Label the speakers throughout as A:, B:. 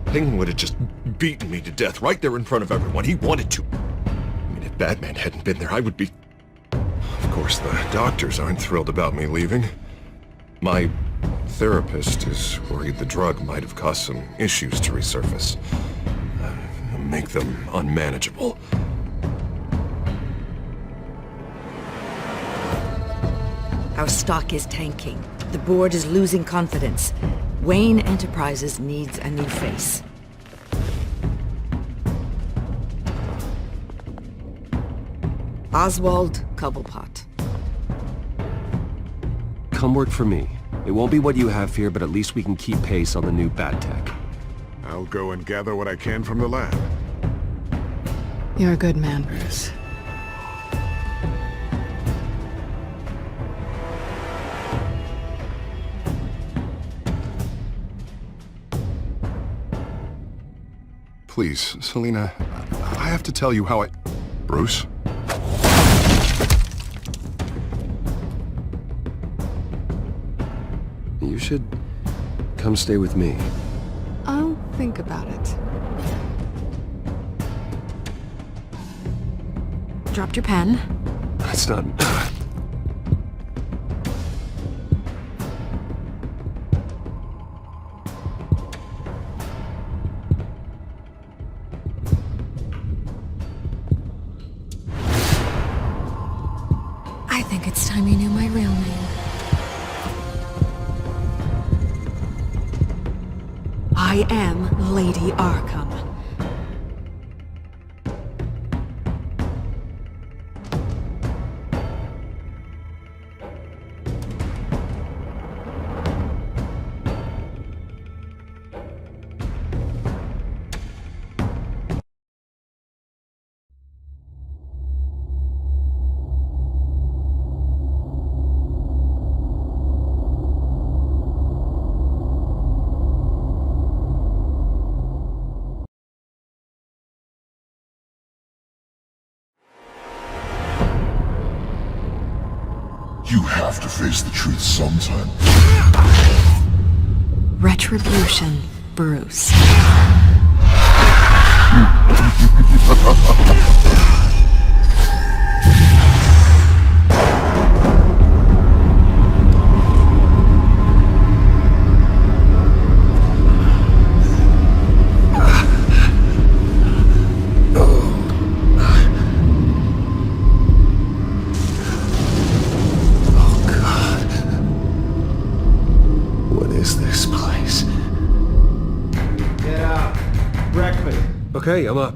A: Penguin would have just beaten me to death right there in front of everyone. He wanted to. I mean, if Batman hadn't been there, I would be... Of course, the doctors aren't thrilled about me leaving. My therapist is worried the drug might have caused some issues to resurface. Make them unmanageable.
B: Our stock is tanking. The board is losing confidence. Wayne Enterprises needs a new face. Oswald Cobblepot.
C: Come work for me. It won't be what you have here, but at least we can keep pace on the new bat tech.
D: I'll go and gather what I can from the lab.
E: You're a good man.
C: Yes.
D: Please, Selina, I have to tell you how I... Bruce?
C: You should come stay with me.
E: I'll think about it. Dropped your pen.
C: That's not...
E: I think it's time you knew my real name. I am Lady Arkham.
F: You have to face the truth sometime.
E: Retribution, Bruce.
C: Okay, I'm up.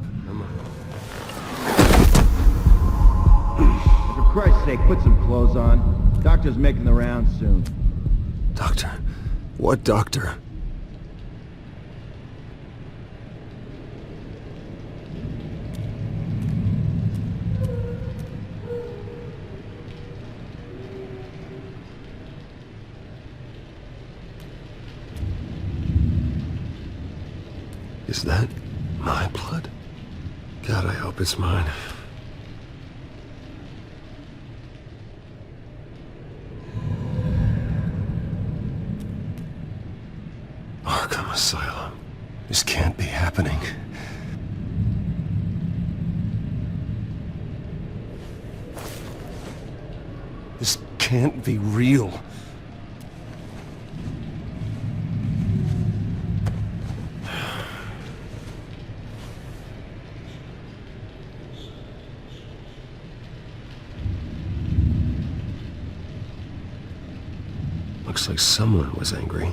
G: For Christ's sake, put some clothes on. Doctor's making the rounds soon.
C: Doctor? What doctor? Is that my blood? God, I hope it's mine. Arkham Asylum. This can't be happening. This can't be real. Looks like someone was angry.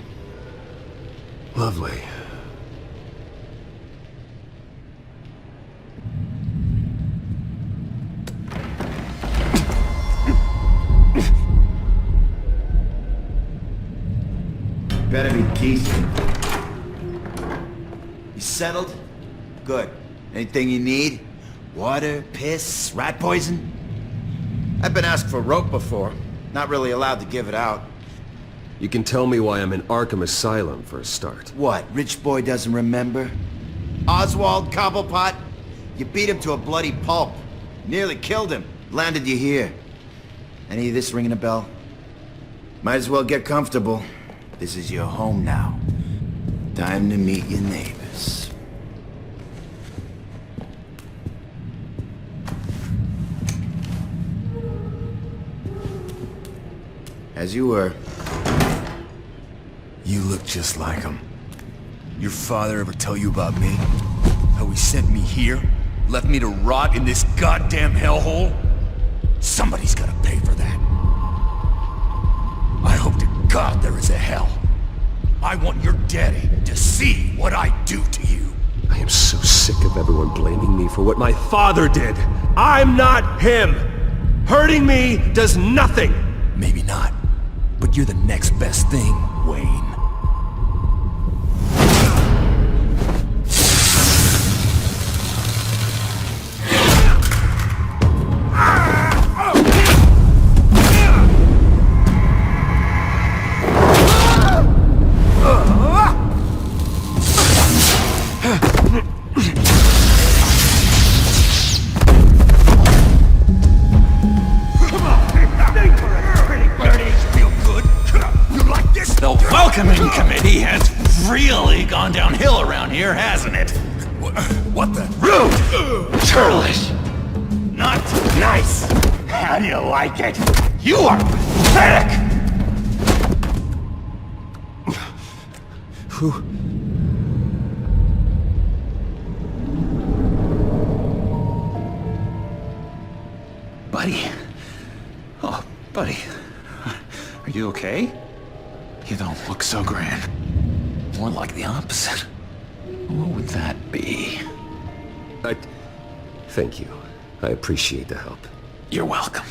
C: Lovely.
G: Better be decent. You settled? Good. Anything you need? Water, piss, rat poison? I've been asked for rope before. Not really allowed to give it out.
C: You can tell me why I'm in Arkham Asylum for a start.
G: What, rich boy doesn't remember? Oswald Cobblepot? You beat him to a bloody pulp. Nearly killed him. Landed you here. Any of this ringing a bell? Might as well get comfortable. This is your home now. Time to meet your neighbors. As you were.
H: You look just like him. Your father ever tell you about me? How he sent me here? Left me to rot in this goddamn hellhole? Somebody's gotta pay for that. I hope to God there is a hell. I want your daddy to see what I do to you.
C: I am so sick of everyone blaming me for what my father did. I'm not him. Hurting me does nothing.
H: Maybe not, but you're the next best thing, Wayne.
I: Welcoming committee has really gone downhill around here, hasn't it?
H: What the?
I: Rude! Churlish! Not nice! How do you like it? You are pathetic!
C: Who?
I: Buddy? Oh, buddy. Are you okay? You don't look so grand. More like the opposite. What would that be?
C: Thank you. I appreciate the help.
I: You're welcome.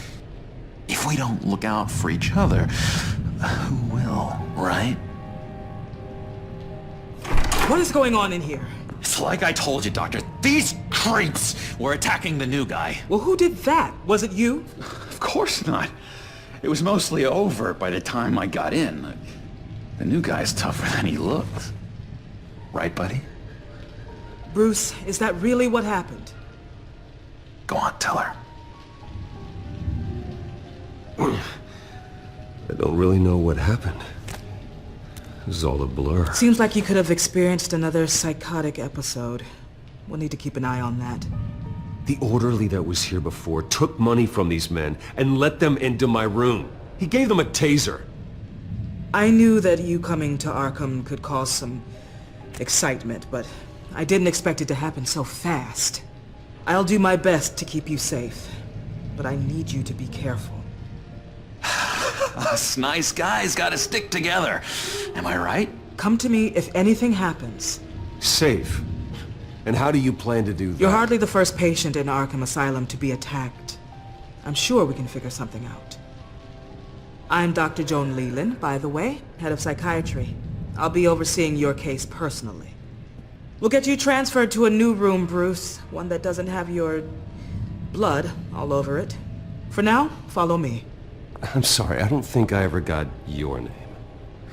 I: If we don't look out for each other, who will, right?
J: What is going on in here?
I: It's like I told you, Doctor. These creeps were attacking the new guy.
J: Well, who did that? Was it you?
I: Of course not. It was mostly over by the time I got in. The new guy's tougher than he looks. Right, buddy?
J: Bruce, is that really what happened?
I: Go on, tell her.
C: I don't really know what happened. It was all a blur.
J: Seems like you could have experienced another psychotic episode. We'll need to keep an eye on that.
C: The orderly that was here before took money from these men and let them into my room. He gave them a taser.
J: I knew that you coming to Arkham could cause some excitement, but I didn't expect it to happen so fast. I'll do my best to keep you safe, but I need you to be careful.
I: Us nice guys gotta stick together. Am I right?
J: Come to me if anything happens.
C: Safe? And how do you plan to do that?
J: You're hardly the first patient in Arkham Asylum to be attacked. I'm sure we can figure something out. I'm Dr. Joan Leland, by the way, head of psychiatry. I'll be overseeing your case personally. We'll get you transferred to a new room, Bruce. One that doesn't have your blood all over it. For now, follow me.
C: I'm sorry, I don't think I ever got your name.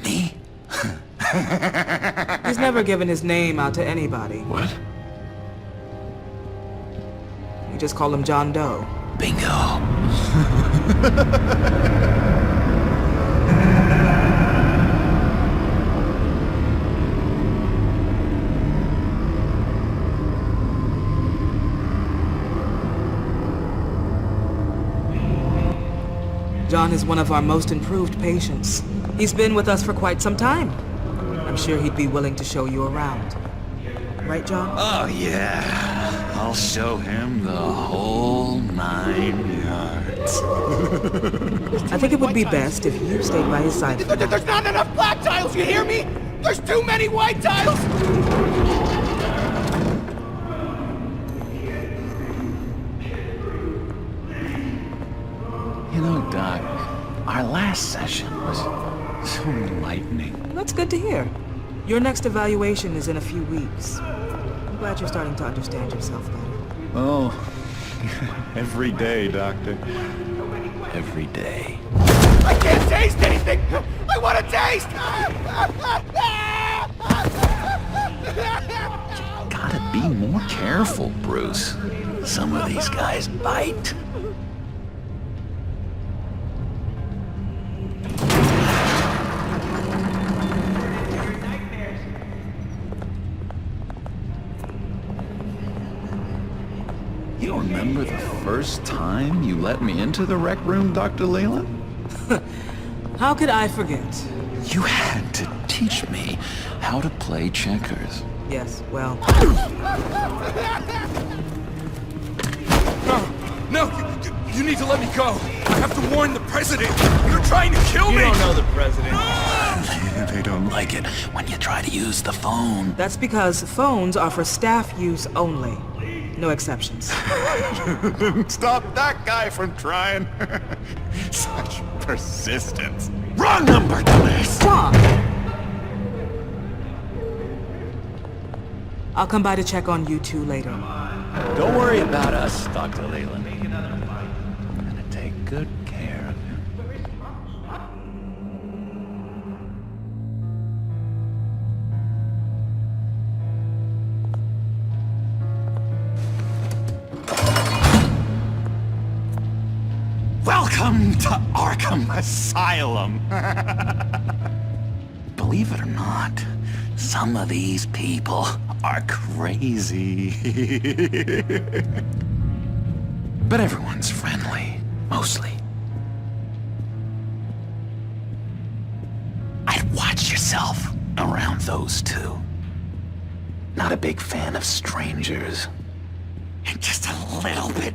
I: Me?
J: He's never given his name out to anybody.
C: What?
J: We just call him John Doe.
I: Bingo.
J: John is one of our most improved patients. He's been with us for quite some time. I'm sure he'd be willing to show you around. Right, John?
I: Oh, yeah. I'll show him the whole 9 yards.
J: I think it would be best if you stayed by his side.
K: There's not enough black tiles, you hear me? There's too many white tiles!
I: You know, Doc, our last session was so enlightening.
J: That's good to hear. Your next evaluation is in a few weeks. I'm glad you're starting to understand yourself better.
I: Oh, every day, Doctor. Every day.
K: I can't taste anything! I want to taste!
I: Gotta be more careful, Bruce. Some of these guys bite. remember the first time you let me into the rec room, Dr. Leland?
J: How could I forget?
I: You had to teach me how to play checkers.
J: Yes, well...
C: No, you need to let me go. I have to warn the president. You're trying to kill me.
I: You don't know the president. They don't like it when you try to use the phone.
J: That's because phones are for staff use only. No exceptions.
H: Stop that guy from trying. Such persistence. Wrong number, dumbass!
J: Stop! I'll come by to check on you two later.
I: Don't worry about us, Dr. Leland. I'm gonna take good care of you.
H: Welcome to Arkham Asylum.
I: Believe it or not, some of these people are crazy. But everyone's friendly, mostly. I'd watch yourself around those two. Not a big fan of strangers.
H: And just a little bit,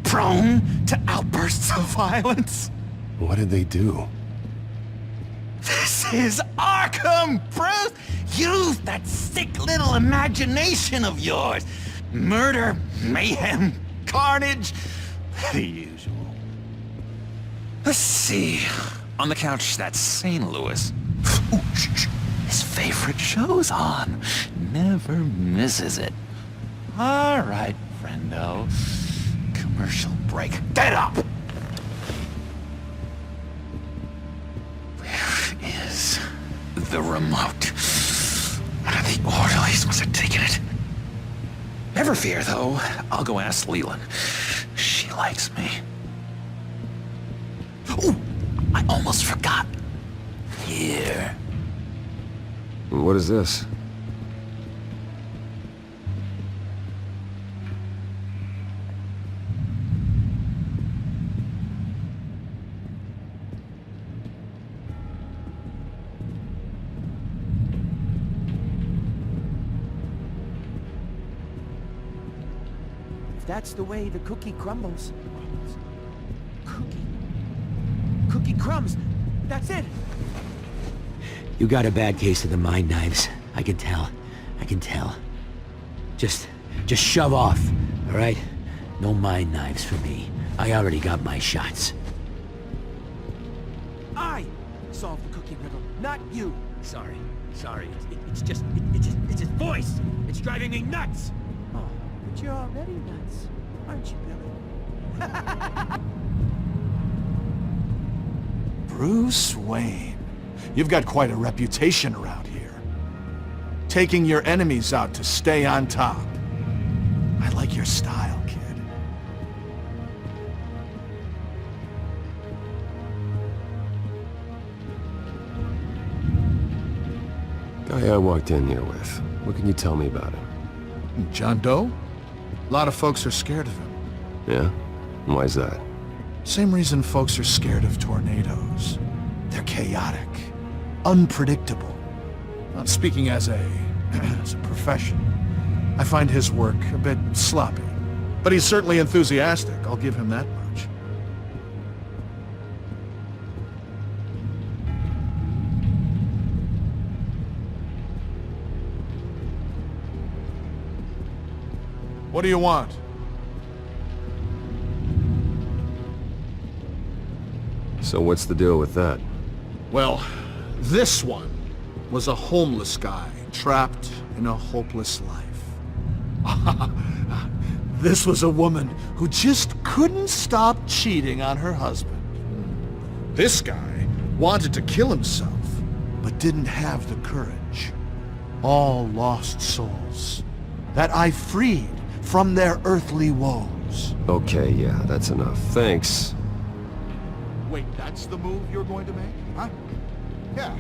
H: prone to outbursts of violence.
D: What did they do?
H: This is Arkham, Bruce! Use that sick little imagination of yours. Murder, mayhem, carnage, the usual.
I: Let's see. On the couch, that's St. Louis. Ooh, shh. His favorite show's on. Never misses it. All right, friendo. Commercial break.
H: Get up!
I: Where is the remote? One of the orderlies must have taken it. Never fear, though. I'll go ask Leland. She likes me. Ooh, I almost forgot. Here.
C: What is this?
K: That's the way the cookie crumbles. Cookie crumbs. That's it.
L: You got a bad case of the mind knives. I can tell. I can tell. Just shove off, all right? No mind knives for me. I already got my shots.
K: I solved the cookie riddle, not you.
L: Sorry. It's just his voice. It's driving me nuts.
K: Oh, but you're already nuts, aren't you, Billy?
M: Bruce Wayne. You've got quite a reputation around here. Taking your enemies out to stay on top. I like your style, kid.
C: Guy I walked in here with. What can you tell me about him?
M: John Doe? A lot of folks are scared of him.
C: Yeah? And why's that?
M: Same reason folks are scared of tornadoes. They're chaotic, unpredictable. Not speaking as a profession, I find his work a bit sloppy. But he's certainly enthusiastic, I'll give him that much. What do you want?
C: So what's the deal with that?
M: Well, this one was a homeless guy trapped in a hopeless life. This was a woman who just couldn't stop cheating on her husband. This guy wanted to kill himself, but didn't have the courage. All lost souls that I freed from their earthly woes.
C: Okay, yeah, that's enough. Thanks.
M: Wait, that's the move you're going to make? Huh? Yeah.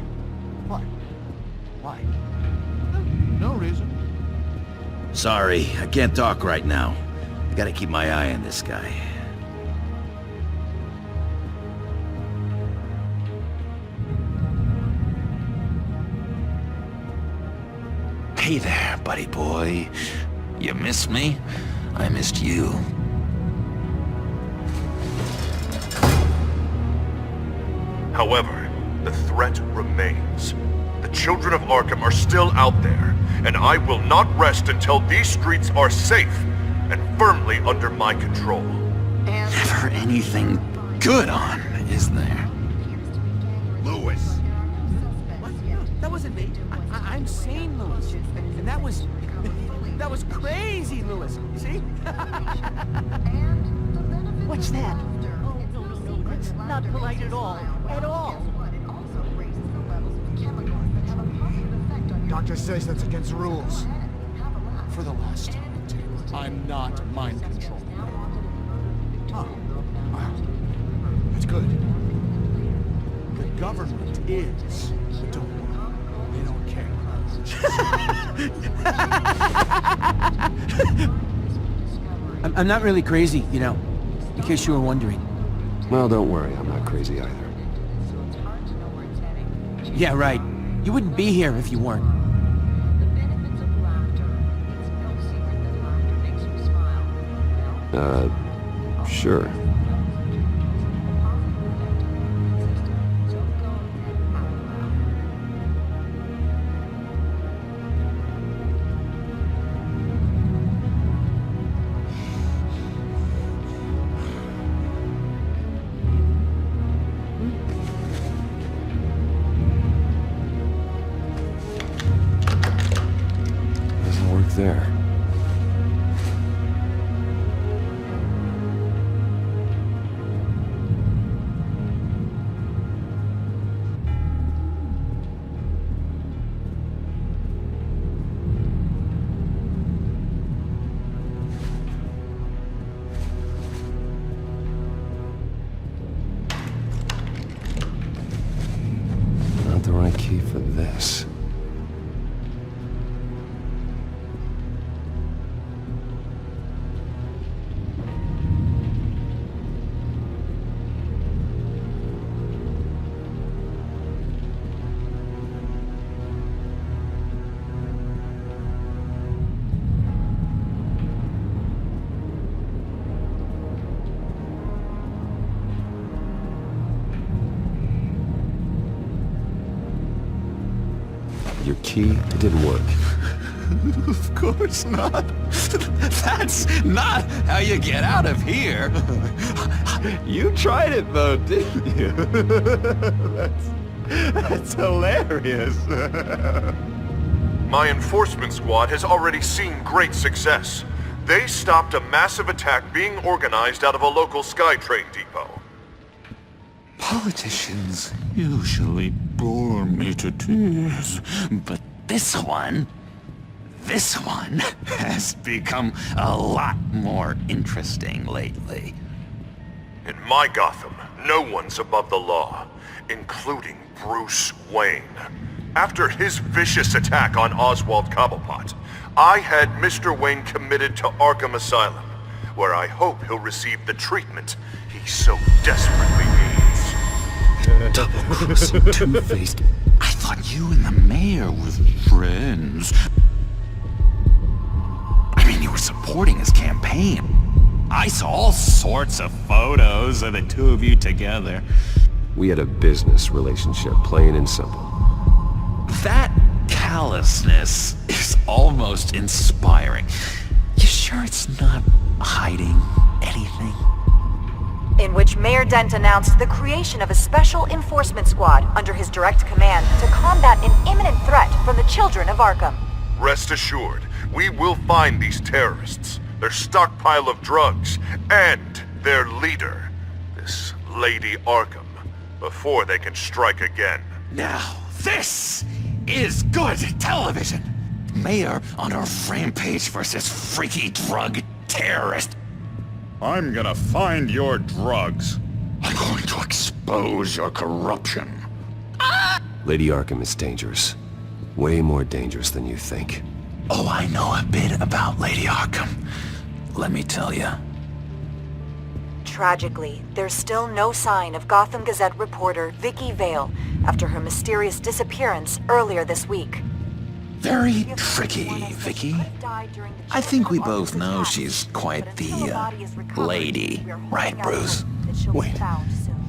M: Why? Why? No reason.
G: Sorry, I can't talk right now.
H: I gotta keep my eye on this guy. Hey there, buddy boy. You missed me? I missed you.
A: However, the threat remains. The children of Arkham are still out there, and I will not rest until these streets are safe and firmly under my control.
H: Never anything good on, is there?
K: Lewis! What? That wasn't me. I'm sane, Lewis. And that was crazy, Lewis. See? What's that? No, that's not polite at all. At all.
M: Doctor says that's against the rules. For the last time, Taylor, I'm not mind controlled. Oh, wow. That's good. The government is. But don't worry, they don't care.
L: I'm not really crazy, you know, in case you were wondering.
C: Well, don't worry, I'm not crazy either.
L: Yeah, right. You wouldn't be here if you weren't.
C: Sure. Doesn't work there. Not the right key for this. Your key, it didn't work.
H: Of course not. That's not how you get out of here. You tried it though, didn't you? That's hilarious.
A: My enforcement squad has already seen great success. They stopped a massive attack being organized out of a local SkyTrain depot.
H: Politicians usually bore me to tears, but this one has become a lot more interesting lately.
A: In my Gotham, no one's above the law, including Bruce Wayne. After his vicious attack on Oswald Cobblepot, I had Mr. Wayne committed to Arkham Asylum, where I hope he'll receive the treatment he so desperately needs.
H: Double-crossing, two-faced. I thought you and the mayor were friends. I mean, you were supporting his campaign. I saw all sorts of photos of the two of you together.
C: We had a business relationship, plain and simple.
H: That callousness is almost inspiring. You sure it's not hiding anything?
N: In which Mayor Dent announced the creation of a special enforcement squad under his direct command to combat an imminent threat from the children of Arkham.
A: Rest assured, we will find these terrorists, their stockpile of drugs, and their leader, this Lady Arkham, before they can strike again.
H: Now, this is good television! Mayor on a rampage versus freaky drug terrorist.
O: I'm gonna find your drugs.
H: I'm going to expose your corruption.
C: Lady Arkham is dangerous. Way more dangerous than you think.
H: Oh, I know a bit about Lady Arkham. let me tell you.
N: Tragically, there's still no sign of Gotham Gazette reporter Vicky Vale after her mysterious disappearance earlier this week.
H: Very tricky, Vicky. I think we both know she's quite the, lady. Right, Bruce?
C: Wait.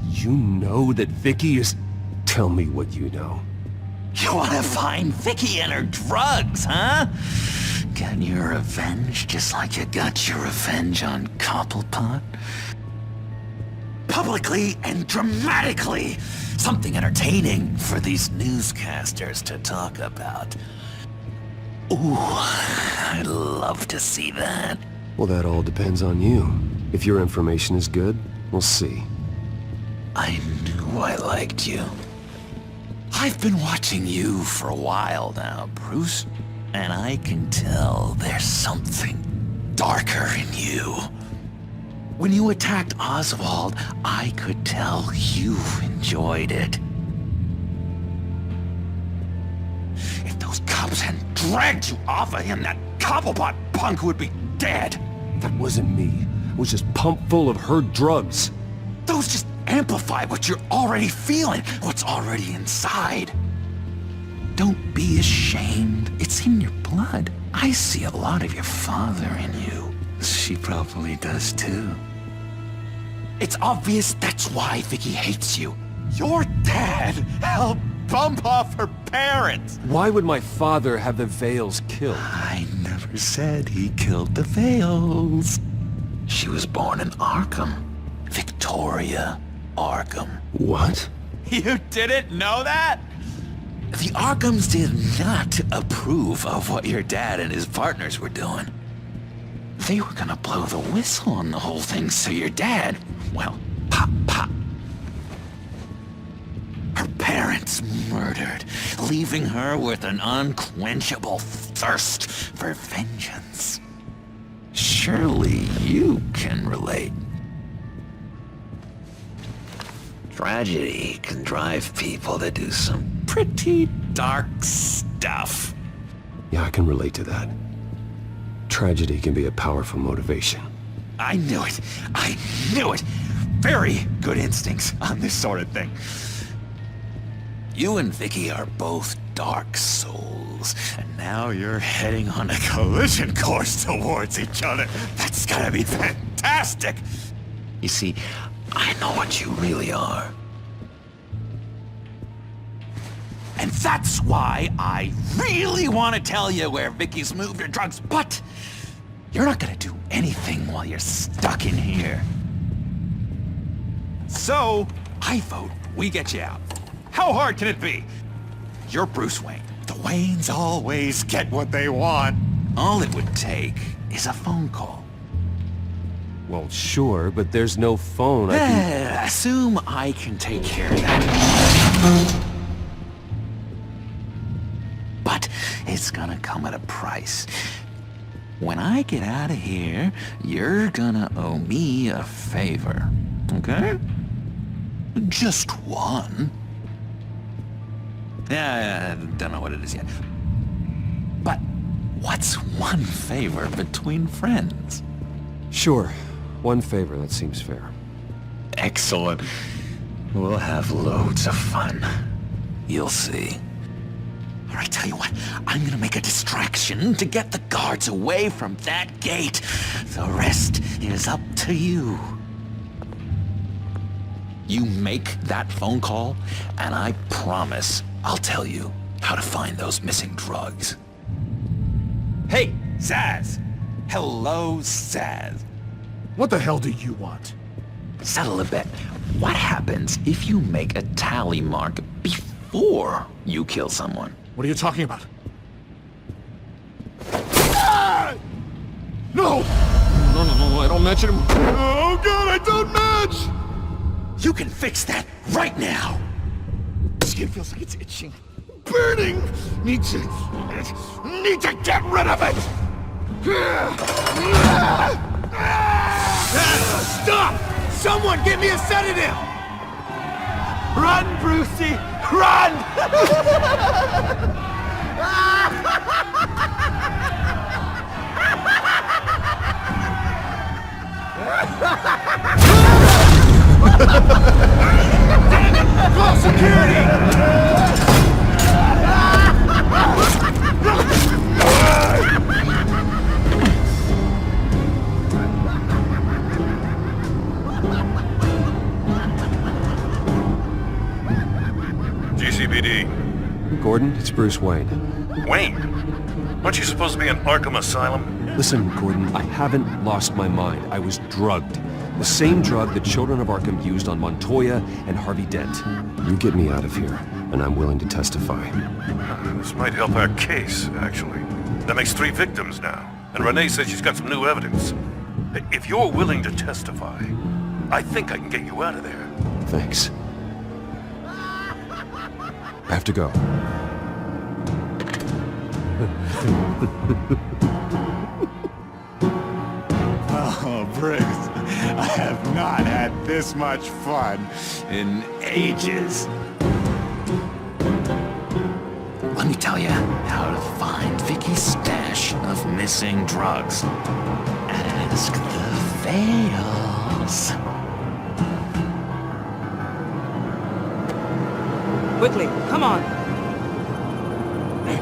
C: You know that Vicky is... Tell me what you know.
H: You wanna find Vicky and her drugs, huh? Get your revenge just like you got your revenge on Cobblepot? Publicly and dramatically! Something entertaining for these newscasters to talk about. Ooh, I'd love to see that.
C: Well, that all depends on you. If your information is good, we'll see.
H: I knew I liked you. I've been watching you for a while now, Bruce, and I can tell there's something darker in you. When you attacked Oswald, I could tell you enjoyed it. If those cops hadn't dragged you off of him, that Cobblepot punk would be dead.
C: That wasn't me. It was just pumped full of her drugs.
H: Those just amplify what you're already feeling, what's already inside. Don't be ashamed. It's in your blood. I see a lot of your father in you. She probably does too. It's obvious that's why Vicky hates you. Your dad helped bump off her parents.
C: Why would my father have the Vales killed?
H: I never said he killed the Vales. She was born in Arkham. Victoria Arkham.
C: What?
H: You didn't know that? The Arkhams did not approve of what your dad and his partners were doing. They were gonna blow the whistle on the whole thing, so your dad, well, pop. Her parents murdered, leaving her with an unquenchable thirst for vengeance. Surely you can relate. Tragedy can drive people to do some pretty dark stuff.
C: Yeah, I can relate to that. Tragedy can be a powerful motivation.
H: I knew it. I knew it. Very good instincts on this sort of thing. You and Vicky are both dark souls, and now you're heading on a collision course towards each other. That's gotta be fantastic! You see, I know what you really are. And that's why I really want to tell you where Vicky's moved her drugs, but you're not gonna do anything while you're stuck in here. So, I vote we get you out. How hard can it be? You're Bruce Wayne. The Waynes always get what they want. All it would take is a phone call.
C: Well, sure, but there's no phone. I can...
H: Assume I can take care of that. But it's gonna come at a price. When I get out of here, you're gonna owe me a favor, okay? Just one. Yeah, I don't know what it is yet. But what's one favor between friends?
C: Sure. One favor, that seems fair.
H: Excellent. We'll have loads of fun. You'll see. All right, tell you what, I'm gonna make a distraction to get the guards away from that gate. The rest is up to you. You make that phone call, and I promise I'll tell you how to find those missing drugs. Hey, Zaz! Hello, Zaz.
M: What the hell do you want?
H: Settle a bet. What happens if you make a tally mark before you kill someone?
M: What are you talking about? Ah! No! No, I don't match him. Oh god, I don't match!
H: You can fix that right now!
M: Skin feels like it's itching. Burning! Need to get rid of it!
K: Stop! Someone give me a sedative! Run, Brucey! Run!
C: Gordon, it's Bruce Wayne.
P: Wayne? Aren't you supposed to be in Arkham Asylum?
C: Listen, Gordon, I haven't lost my mind. I was drugged. The same drug the children of Arkham used on Montoya and Harvey Dent. You get me out of here, and I'm willing to testify.
P: This might help our case, actually. That makes 3 victims now, and Renee says she's got some new evidence. If you're willing to testify, I think I can get you out of there.
C: Thanks. I have to go.
H: Oh, Bruce, I have not had this much fun in ages. Let me tell you how to find Vicky's stash of missing drugs. Ask the Veils.
J: Quickly, come on.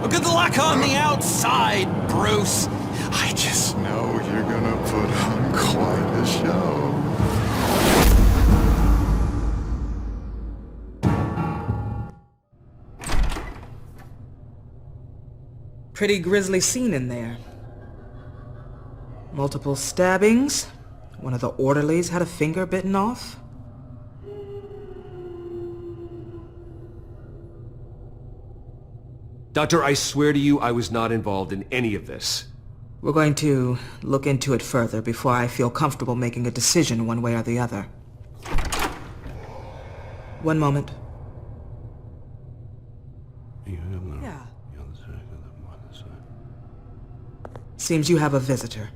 H: Good luck on the outside, Bruce. I just know you're gonna put on quite a show.
J: Pretty grisly scene in there. Multiple stabbings. One of the orderlies had a finger bitten off.
C: Doctor, I swear to you, I was not involved in any of this.
J: We're going to look into it further before I feel comfortable making a decision one way or the other. One moment. Yeah. Seems you have a visitor.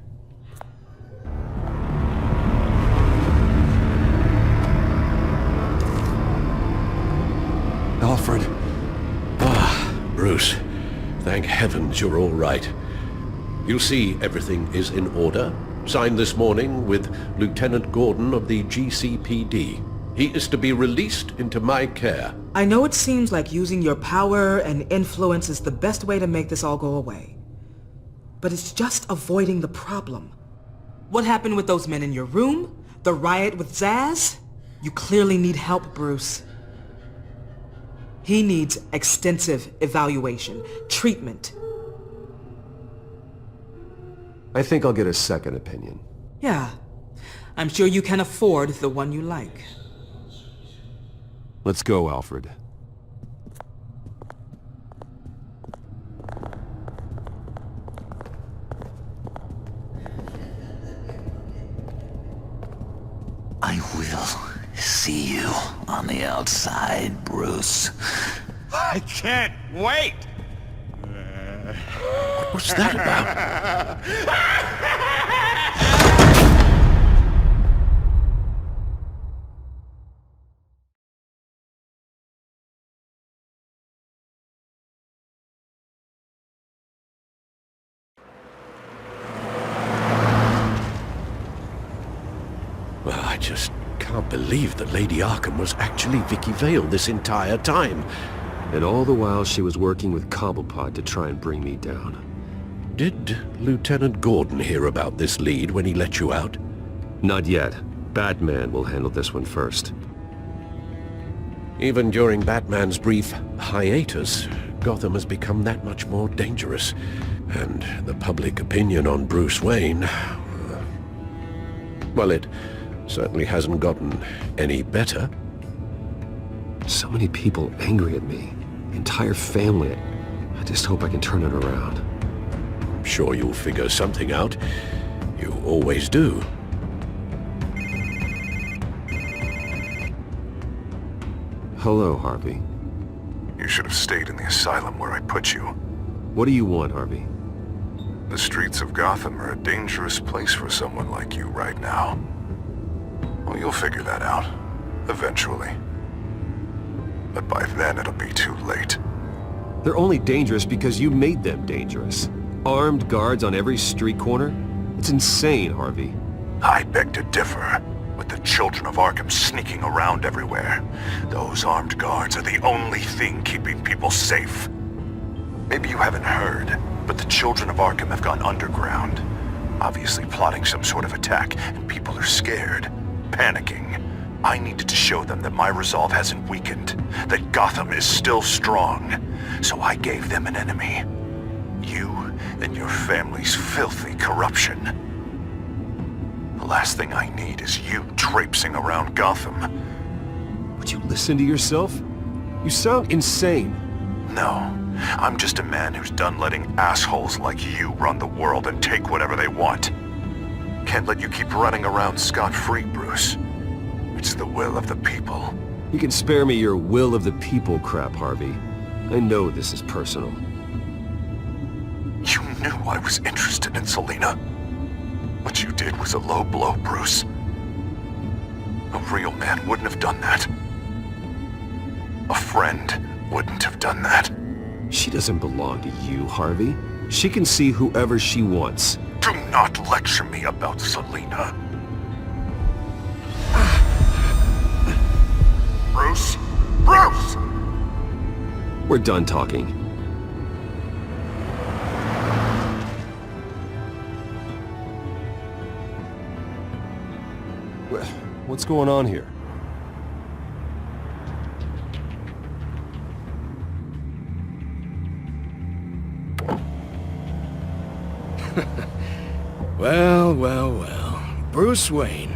Q: Alfred. Bruce, thank heavens you're all right. You see, everything is in order. Signed this morning with Lieutenant Gordon of the GCPD. He is to be released into my care.
J: I know it seems like using your power and influence is the best way to make this all go away. But it's just avoiding the problem. What happened with those men in your room? The riot with Zaz? You clearly need help, Bruce. He needs extensive evaluation, treatment.
C: I think I'll get a second opinion.
J: Yeah, I'm sure you can afford the one you like.
C: Let's go, Alfred.
H: I will see you on the outside, Bruce.
O: I can't wait!
Q: What's that about? Well, I just can't believe that Lady Arkham was actually Vicky Vale this entire time.
C: And all the while she was working with Cobblepot to try and bring me down.
Q: Did Lieutenant Gordon hear about this lead when he let you out?
C: Not yet. Batman will handle this one first.
Q: Even during Batman's brief hiatus, Gotham has become that much more dangerous. And the public opinion on Bruce Wayne... well, it certainly hasn't gotten any better.
C: So many people angry at me. Entire family. I just hope I can turn it around.
Q: I'm sure you'll figure something out. You always do.
C: Hello, Harvey.
D: You should have stayed in the asylum where I put you.
C: What do you want, Harvey?
D: The streets of Gotham are a dangerous place for someone like you right now. Well, you'll figure that out. Eventually. But by then it'll be too late.
C: They're only dangerous because you made them dangerous. Armed guards on every street corner? It's insane, Harvey.
D: I beg to differ. With the children of Arkham sneaking around everywhere, those armed guards are the only thing keeping people safe. Maybe you haven't heard, but the children of Arkham have gone underground. Obviously plotting some sort of attack, and people are scared, panicking. I needed to show them that my resolve hasn't weakened, that Gotham is still strong. So I gave them an enemy. You and your family's filthy corruption. The last thing I need is you traipsing around Gotham.
C: Would you listen to yourself? You sound insane.
D: No, I'm just a man who's done letting assholes like you run the world and take whatever they want. Can't let you keep running around scot-free, Bruce. It's the will of the people.
C: You can spare me your will of the people crap, Harvey. I know this is personal.
D: You knew I was interested in Selina. What you did was a low blow, Bruce. A real man wouldn't have done that. A friend wouldn't have done that.
C: She doesn't belong to you, Harvey. She can see whoever she wants.
D: Do not lecture me about Selina. Bruce? Bruce!
C: We're done talking. What's going on here?
R: Well. Bruce Wayne.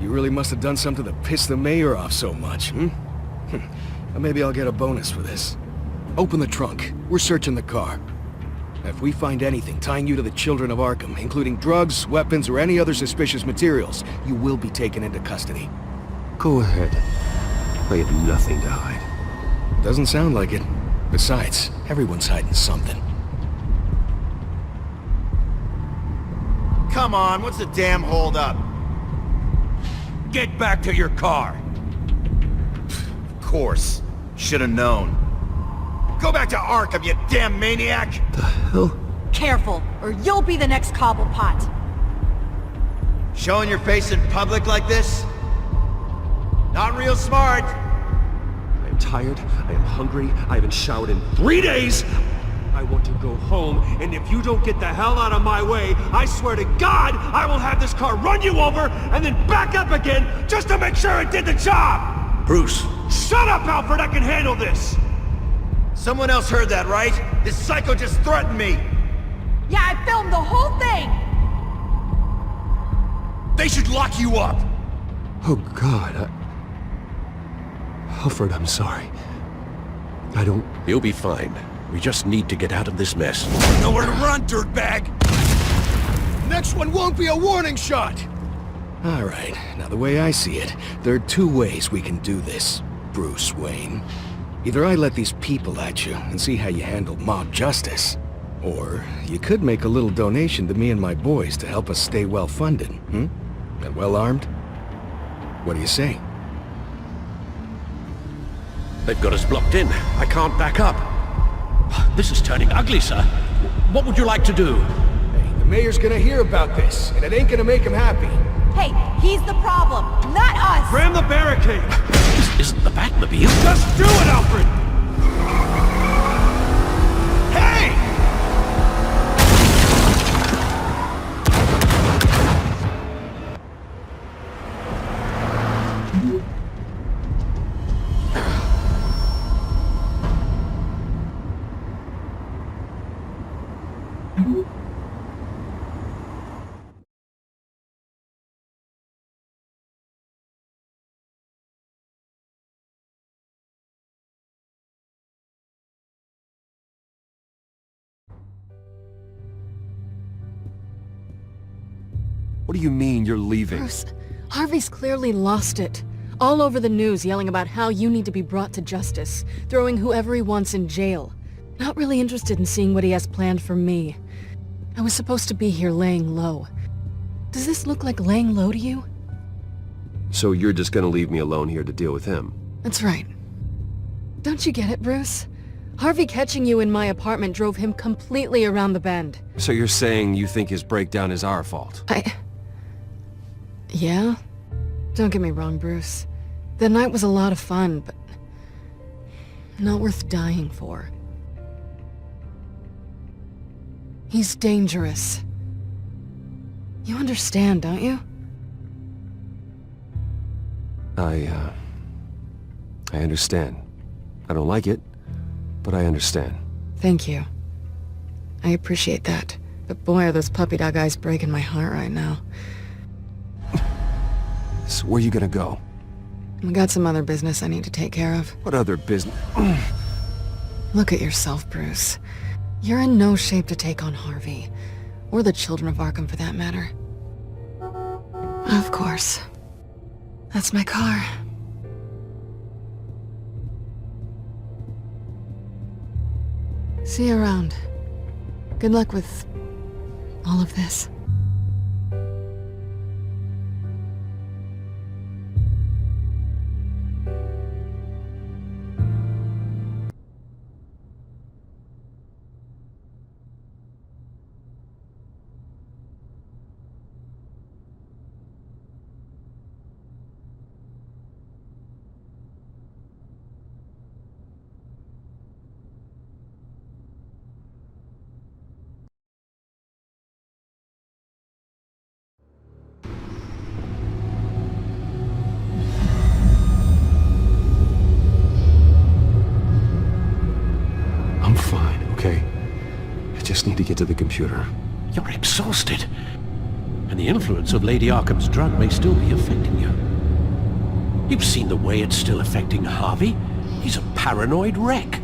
R: You really must have done something to piss the mayor off so much, hmm? Maybe I'll get a bonus for this. Open the trunk. We're searching the car. If we find anything tying you to the children of Arkham, including drugs, weapons, or any other suspicious materials, you will be taken into custody.
C: Go ahead. I have nothing to hide.
R: Doesn't sound like it. Besides, everyone's hiding something.
G: Come on, what's the damn hold-up?
H: Get back to your car!
G: Of course. Should've known. Go back to Arkham, you damn maniac!
C: The hell?
N: Careful, or you'll be the next Cobblepot.
G: Showing your face in public like this? Not real smart.
C: I am tired, I am hungry, I haven't showered in 3 days! I want to go home, and if you don't get the hell out of my way, I swear to God, I will have this car run you over, and then back up again, just to make sure it did the job!
Q: Bruce!
C: Shut up, Alfred, I can handle this!
G: Someone else heard that, right? This psycho just threatened me!
N: Yeah, I filmed the whole thing!
G: They should lock you up!
C: Oh God, Alfred, I'm sorry. I don't...
Q: You'll be fine. We just need to get out of this mess.
G: Nowhere to run, dirtbag!
R: Next one won't be a warning shot! Alright, now the way I see it, there are two ways we can do this, Bruce Wayne. Either I let these people at you and see how you handle mob justice, or you could make a little donation to me and my boys to help us stay well-funded, And well-armed? What do you say?
Q: They've got us blocked in. I can't back up. This is turning ugly, sir. What would you like to do?
R: Hey, the mayor's gonna hear about this, and it ain't gonna make him happy.
N: Hey, he's the problem, not us!
C: Ram the barricade!
Q: This isn't the Batmobile.
C: Just do it, Alfred!
R: Hey!
C: What do you mean you're leaving?
E: Bruce, Harvey's clearly lost it. All over the news yelling about how you need to be brought to justice, throwing whoever he wants in jail. Not really interested in seeing what he has planned for me. I was supposed to be here laying low. Does this look like laying low to you?
C: So you're just gonna leave me alone here to deal with him?
E: That's right. Don't you get it, Bruce? Harvey catching you in my apartment drove him completely around the bend.
C: So you're saying you think his breakdown is our fault?
E: Yeah? Don't get me wrong, Bruce. That night was a lot of fun, but not worth dying for. He's dangerous. You understand, don't you?
C: I understand. I don't like it, but I understand.
E: Thank you. I appreciate that. But boy, are those puppy dog eyes breaking my heart right now.
C: So where you gonna go?
E: I got some other business I need to take care of.
C: What other business?
E: Look at yourself, Bruce. You're in no shape to take on Harvey. Or the children of Arkham, for that matter. Of course. That's my car. See you around. Good luck with all of this.
C: I'm fine, okay? I just need to get to the computer.
Q: You're exhausted. And the influence of Lady Arkham's drug may still be affecting you. You've seen the way it's still affecting Harvey. He's a paranoid wreck.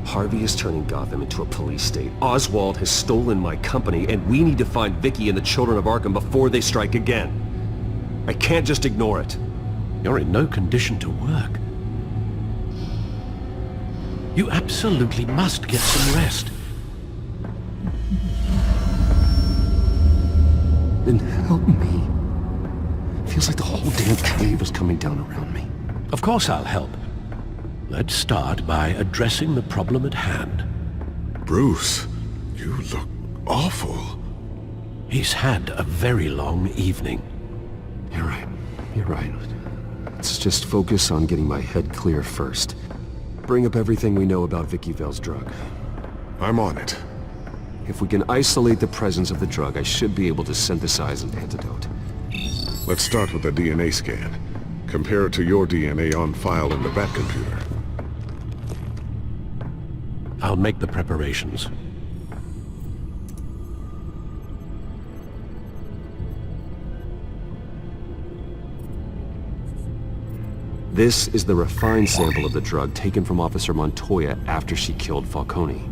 C: Harvey is turning Gotham into a police state. Oswald has stolen my company, and we need to find Vicky and the children of Arkham before they strike again. I can't just ignore it.
Q: You're in no condition to work. You absolutely must get some rest.
C: Then help me. Feels like the whole damn cave is coming down around me.
Q: Of course I'll help. Let's start by addressing the problem at hand.
A: Bruce, you look awful.
Q: He's had a very long evening.
C: You're right. You're right. Let's just focus on getting my head clear first. Bring up everything we know about Vicky Vale's drug.
A: I'm on it.
C: If we can isolate the presence of the drug, I should be able to synthesize an antidote.
A: Let's start with a DNA scan. Compare it to your DNA on file in the Batcomputer.
Q: I'll make the preparations.
C: This is the refined sample of the drug taken from Officer Montoya after she killed Falcone.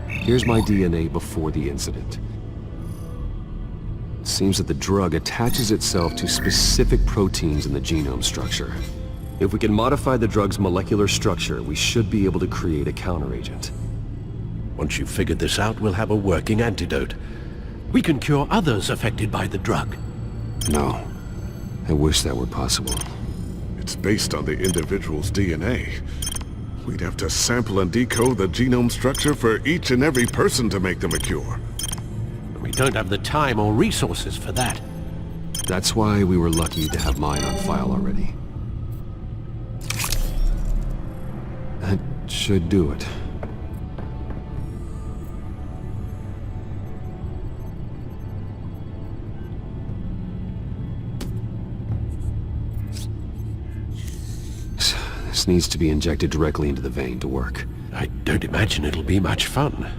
C: Here's my DNA before the incident. It seems that the drug attaches itself to specific proteins in the genome structure. If we can modify the drug's molecular structure, we should be able to create a counteragent.
Q: Once you've figured this out, we'll have a working antidote. We can cure others affected by the drug.
C: No. I wish that were possible.
A: It's based on the individual's DNA. We'd have to sample and decode the genome structure for each and every person to make them a cure.
Q: We don't have the time or resources for that.
C: That's why we were lucky to have mine on file already. That should do it. This needs to be injected directly into the vein to work.
Q: I don't imagine it'll be much fun.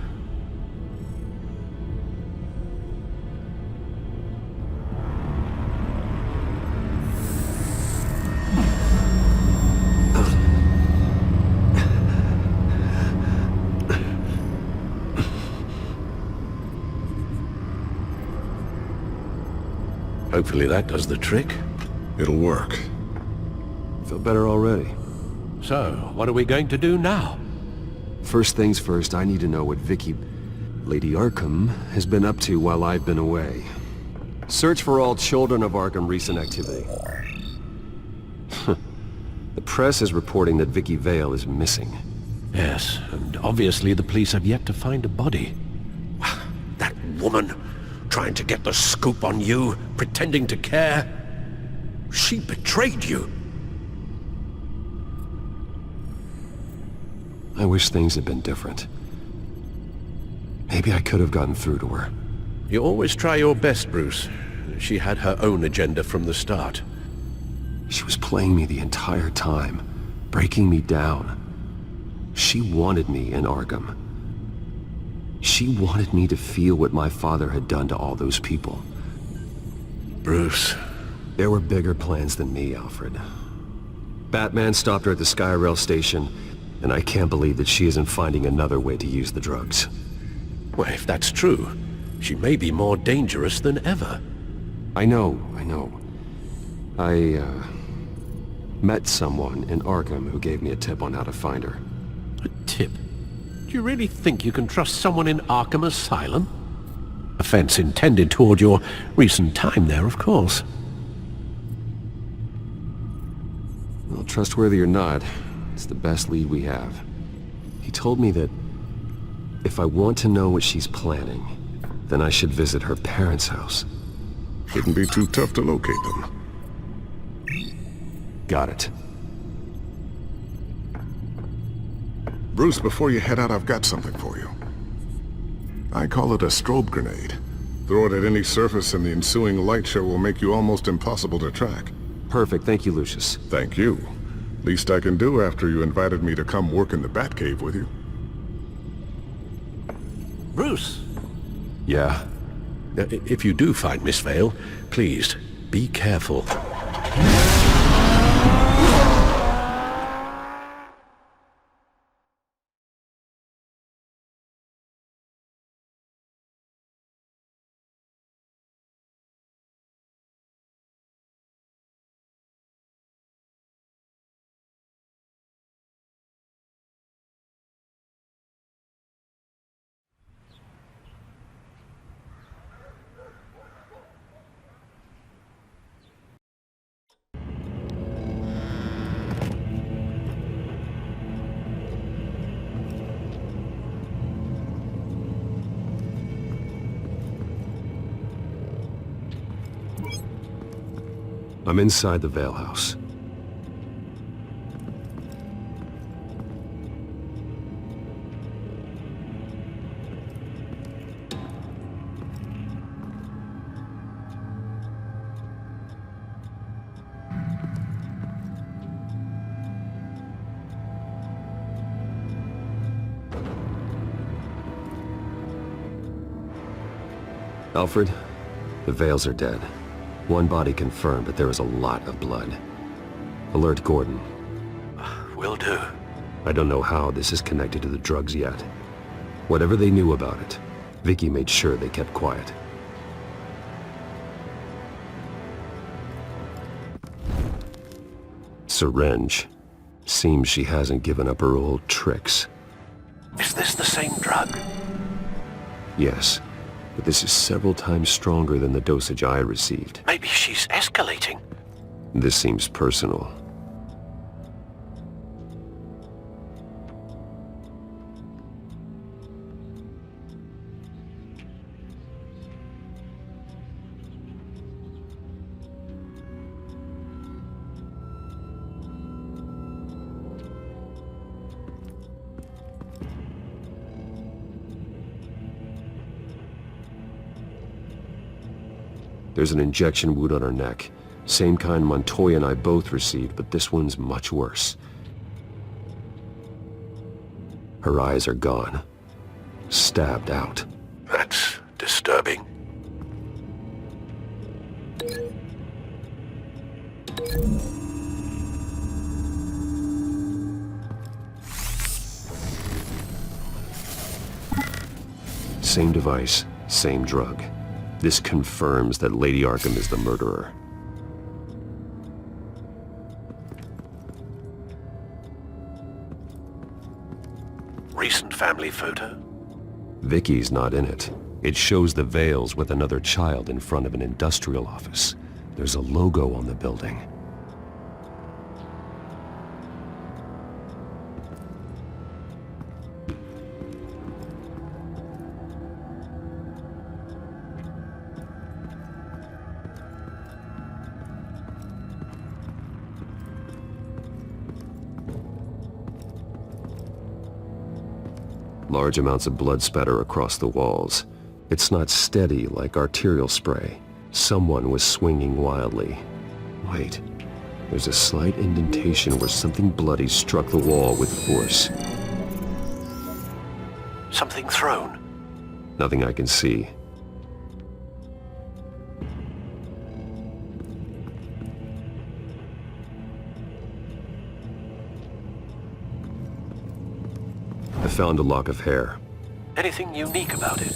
Q: Hopefully that does the trick.
A: It'll work.
C: Feel better already.
Q: So, what are we going to do now?
C: First things first, I need to know what Vicky, Lady Arkham, has been up to while I've been away. Search for all children of Arkham recent activity. The press is reporting that Vicky Vale is missing.
Q: Yes, and obviously the police have yet to find a body. That woman, trying to get the scoop on you, pretending to care. She betrayed you.
C: I wish things had been different. Maybe I could have gotten through to her.
Q: You always try your best, Bruce. She had her own agenda from the start.
C: She was playing me the entire time, breaking me down. She wanted me in Arkham. She wanted me to feel what my father had done to all those people.
Q: Bruce.
C: There were bigger plans than me, Alfred. Batman stopped her at the Skyrail station, and I can't believe that she isn't finding another way to use the drugs.
Q: Well, if that's true, she may be more dangerous than ever.
C: I know. I met someone in Arkham who gave me a tip on how to find her.
Q: A tip? Do you really think you can trust someone in Arkham Asylum? Offense intended toward your recent time there, of course.
C: Well, trustworthy or not, it's the best lead we have. He told me that if I want to know what she's planning, then I should visit her parents' house.
A: Shouldn't be too tough to locate them.
C: Got it.
A: Bruce, before you head out, I've got something for you. I call it a strobe grenade. Throw it at any surface and the ensuing light show will make you almost impossible to track.
C: Perfect, thank you, Lucius.
A: Thank you. Least I can do after you invited me to come work in the Batcave with you.
Q: Bruce!
C: Yeah?
Q: If you do find Miss Vale, please, be careful.
C: I'm inside the Vale House. Alfred, the Vales are dead. One body confirmed, but there is a lot of blood. Alert Gordon.
Q: Will do.
C: I don't know how this is connected to the drugs yet. Whatever they knew about it, Vicky made sure they kept quiet. Syringe. Seems she hasn't given up her old tricks.
Q: Is this the same drug?
C: Yes. But this is several times stronger than the dosage I received.
Q: Maybe she's escalating.
C: This seems personal. There's an injection wound on her neck. Same kind Montoya and I both received, but this one's much worse. Her eyes are gone. Stabbed out.
Q: That's disturbing.
C: Same device, same drug. This confirms that Lady Arkham is the murderer.
Q: Recent family photo?
C: Vicky's not in it. It shows the Vales with another child in front of an industrial office. There's a logo on the building. Large amounts of blood spatter across the walls. It's not steady like arterial spray. Someone was swinging wildly. Wait, there's a slight indentation where something bloody struck the wall with force.
Q: Something thrown.
C: Nothing I can see. I found a lock of hair.
Q: Anything unique about it?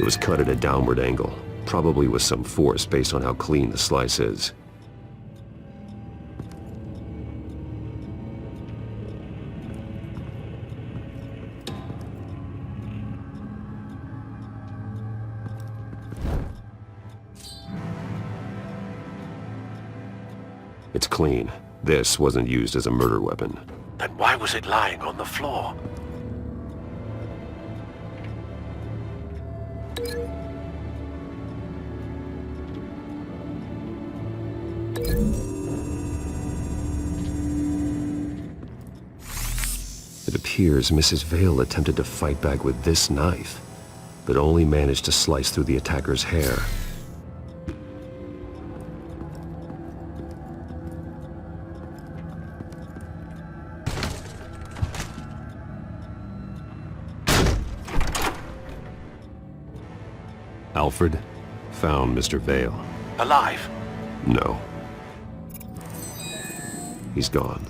C: It was cut at a downward angle, probably with some force based on how clean the slice is. It's clean. This wasn't used as a murder weapon.
Q: Then why was it lying on the floor?
C: It appears Mrs. Vale attempted to fight back with this knife, but only managed to slice through the attacker's hair. Alfred found Mr. Vale.
Q: Alive?
C: No. He's gone.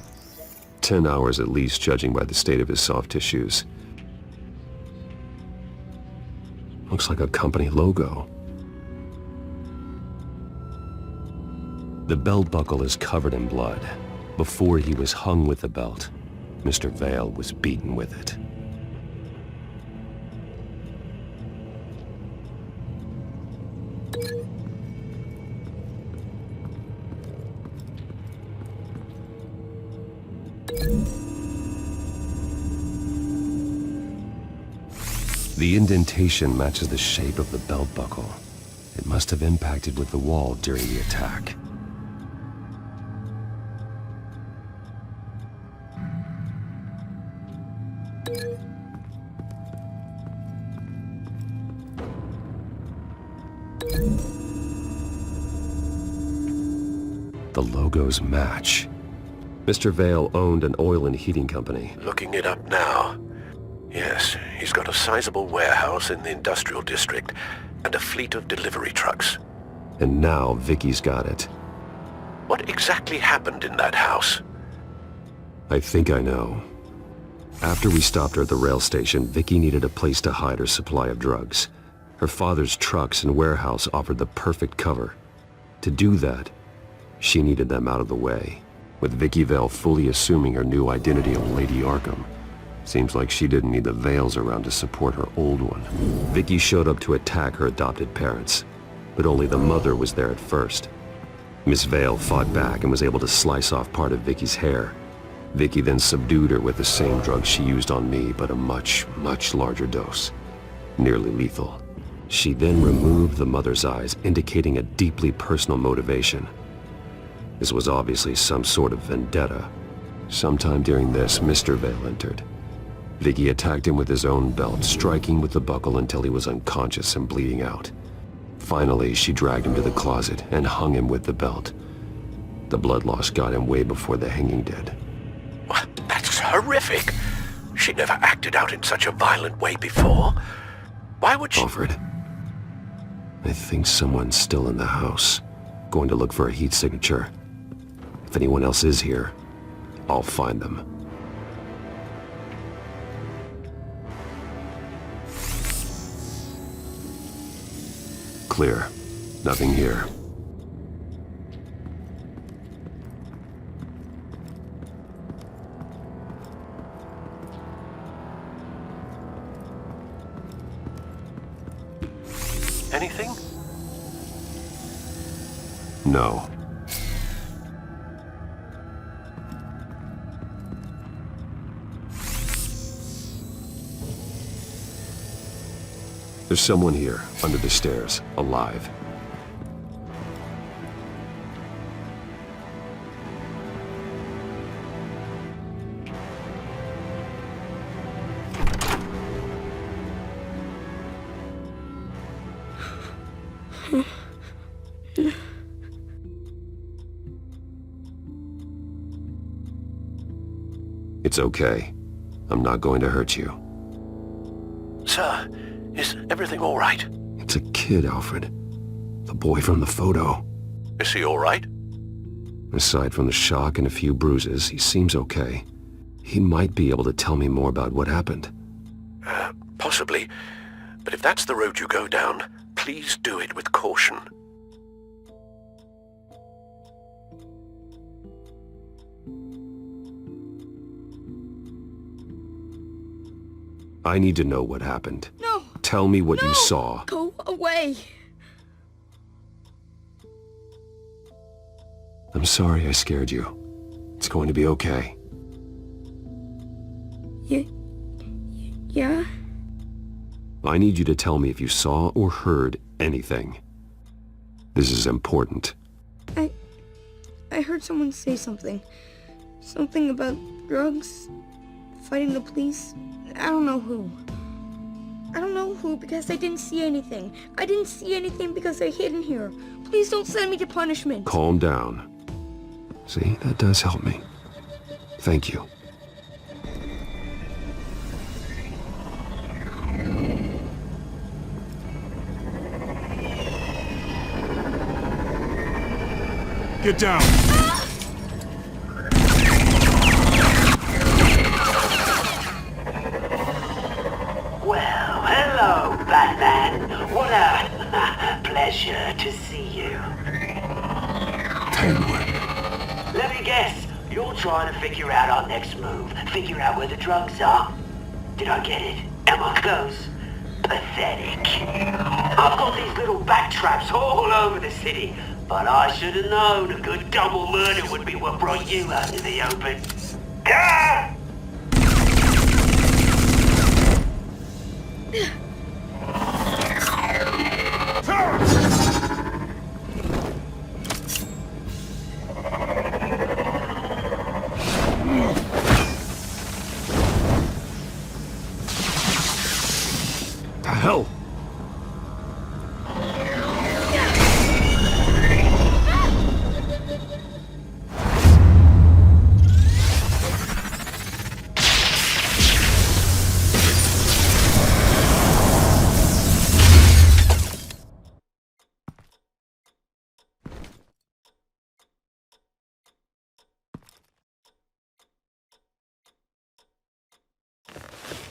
C: 10 hours at least, judging by the state of his soft tissues. Looks like a company logo. The belt buckle is covered in blood. Before he was hung with the belt, Mr. Vale was beaten with it. The indentation matches the shape of the belt buckle. It must have impacted with the wall during the attack. The logos match. Mr. Vale owned an oil and heating company.
Q: Looking it up now. Yes, he's got a sizable warehouse in the industrial district and a fleet of delivery trucks.
C: And now Vicky's got it.
Q: What exactly happened in that house?
C: I think I know. After we stopped her at the rail station, Vicky needed a place to hide her supply of drugs. Her father's trucks and warehouse offered the perfect cover. To do that, she needed them out of the way. With Vicky Vale fully assuming her new identity of Lady Arkham, seems like she didn't need the Vales around to support her old one. Vicky showed up to attack her adopted parents, but only the mother was there at first. Miss Vale fought back and was able to slice off part of Vicky's hair. Vicky then subdued her with the same drug she used on me, but a much, much larger dose. Nearly lethal. She then removed the mother's eyes, indicating a deeply personal motivation. This was obviously some sort of vendetta. Sometime during this, Mr. Vale entered. Vicky attacked him with his own belt, striking with the buckle until he was unconscious and bleeding out. Finally, she dragged him to the closet and hung him with the belt. The blood loss got him way before the hanging did.
Q: That's horrific. She never acted out in such a violent way before. Why would she...
C: Alfred, I think someone's still in the house. Going to look for a heat signature. If anyone else is here, I'll find them. Clear. Nothing here.
Q: Anything?
C: No. There's someone here, under the stairs, alive. It's okay. I'm not going to hurt you.
Q: Sir, is everything all right?
C: It's a kid, Alfred. The boy from the photo.
Q: Is he all right?
C: Aside from the shock and a few bruises, he seems okay. He might be able to tell me more about what happened.
Q: Possibly. But if that's the road you go down, please do it with caution.
C: I need to know what happened.
S: No!
C: Tell me what you saw.
S: Go away!
C: I'm sorry I scared you. It's going to be okay.
S: Yeah?
C: I need you to tell me if you saw or heard anything. This is important.
S: I heard someone say something. Something about drugs, fighting the police. I don't know who. I don't know who because I didn't see anything. I didn't see anything because I hid in here. Please don't send me to punishment.
C: Calm down. See, that does help me. Thank you.
O: Get down!
T: Well, hello, Batman. What a pleasure to see you.
C: Penguin.
T: Let me guess, you're trying to figure out our next move. Figure out where the drugs are. Did I get it? Am I close? Pathetic. I've got these little bat traps all over the city, but I should have known a good double murder would be what brought you out in the open. Ah!
C: Hell!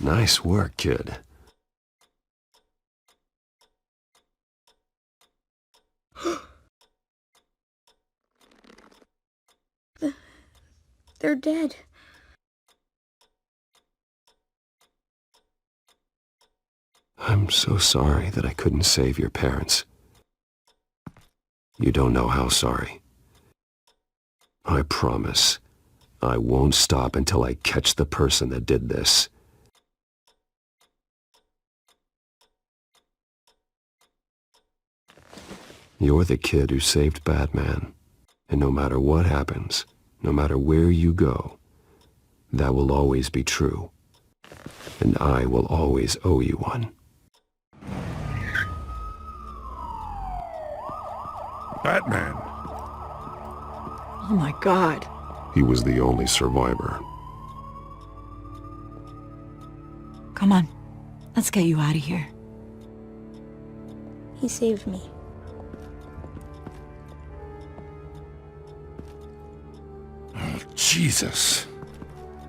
C: Nice work, kid.
S: They're dead.
C: I'm so sorry that I couldn't save your parents. You don't know how sorry. I promise, I won't stop until I catch the person that did this. You're the kid who saved Batman, and no matter what happens, no matter where you go, that will always be true. And I will always owe you one.
O: Batman.
B: Oh my God.
C: He was the only survivor.
B: Come on. Let's get you out of here.
S: He saved me.
O: Oh, Jesus.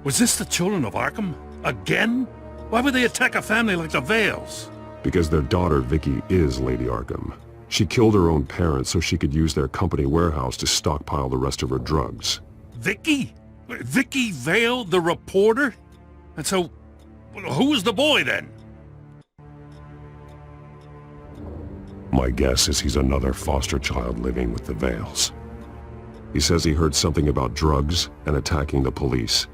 O: Was this the children of Arkham? Again? Why would they attack a family like the Vales?
C: Because their daughter, Vicky, is Lady Arkham. She killed her own parents so she could use their company warehouse to stockpile the rest of her drugs.
O: Vicky? Vicky Vale, the reporter? And so, who was the boy then?
C: My guess is he's another foster child living with the Vales. He says he heard something about drugs and attacking the police.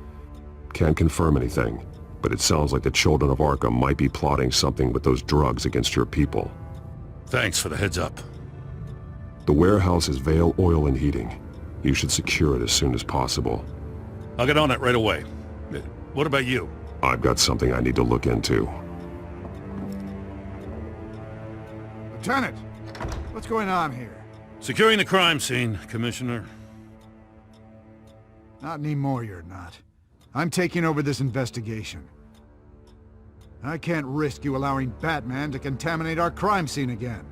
C: Can't confirm anything, but it sounds like the children of Arkham might be plotting something with those drugs against your people.
O: Thanks for the heads up.
C: The warehouse is Vale Oil and Heating. You should secure it as soon as possible.
O: I'll get on it right away. What about you?
C: I've got something I need to look into.
U: Lieutenant!
M: What's going on here?
O: Securing the crime scene, Commissioner.
M: Not anymore, you're not. I'm taking over this investigation. I can't risk you allowing Batman to contaminate our crime scene again.